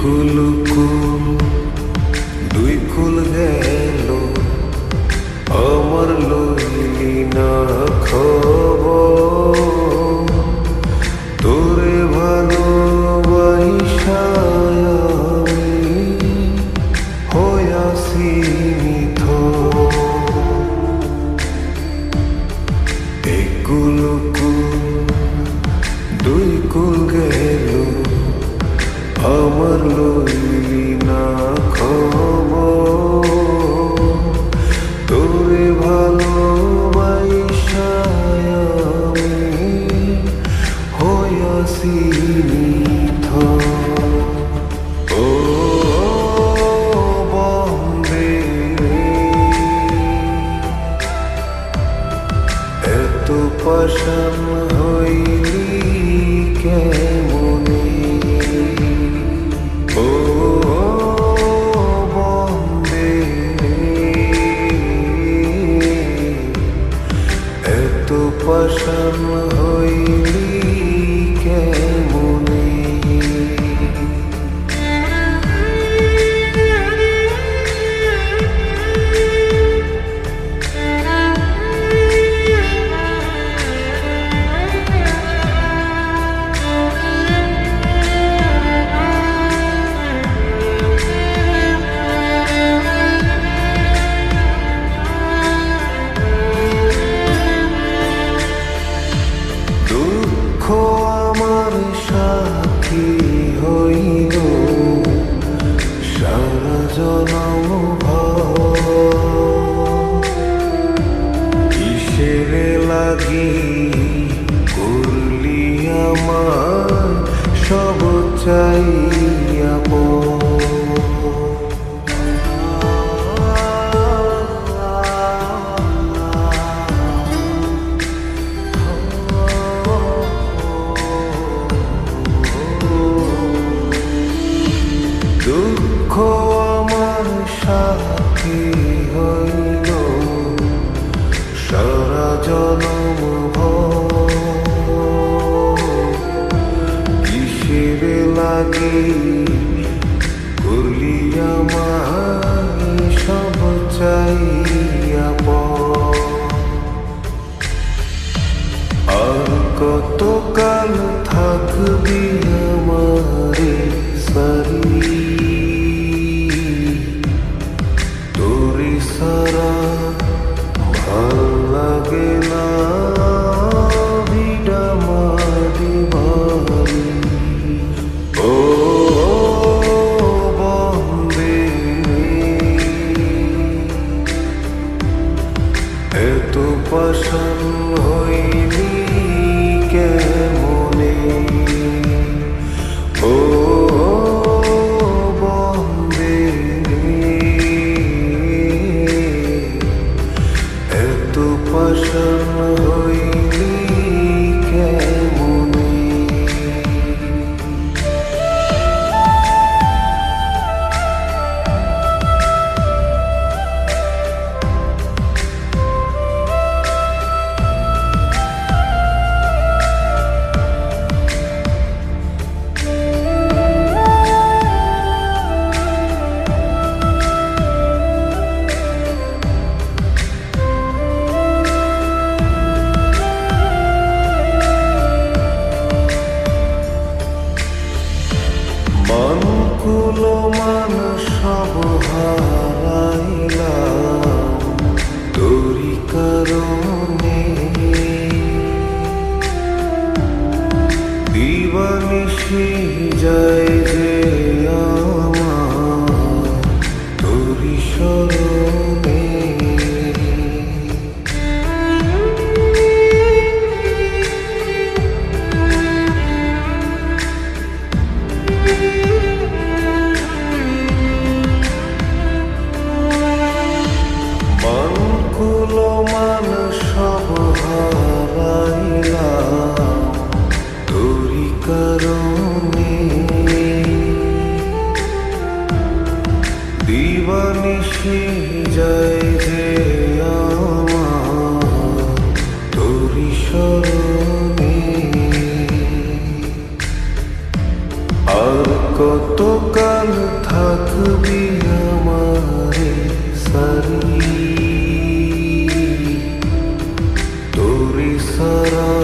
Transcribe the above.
কুল কুল দুই কুল গেল আমার লইলি না খবর তোরে ভালোবাসা আমি হইয়াছি নিথর। এই কুল কুল দুই কুল গেল আমার লইলি না খবর তোরে ভালোবাসা আমি হইয়াছি নিথর। ও বন্দে এত পাষাণ হইলি কেমনে, ও বন্দে এত পাষাণ হইলি কেমনে। দুঃখ আমার সাথী হইল সারা জনম কিসেরে লাগি করলি আমার সব চাইয়া দুঃখ আমার সাথী হইল সারা জনম কিসেরে লাগি করলি আমার সব চাইয়া আর কতকাল থাকবি আমারে সারি তোরে সারা ভাল লাগে না ভিড়া মারি বাড়ি। ও বন্দে এত পাষাণ হইলি কেমনে, ও বন্দে এত পাষাণ হইলি কেমনে। মান কুল মান সব হারাইলাম তোরি কারণে, দিবানিশি যায় যে আমার তোরি স্মরণে। নিশি যায় যে আমার তোরি স্মরণে। আর কতকাল থাকবি আমারে সারি তোরি সারা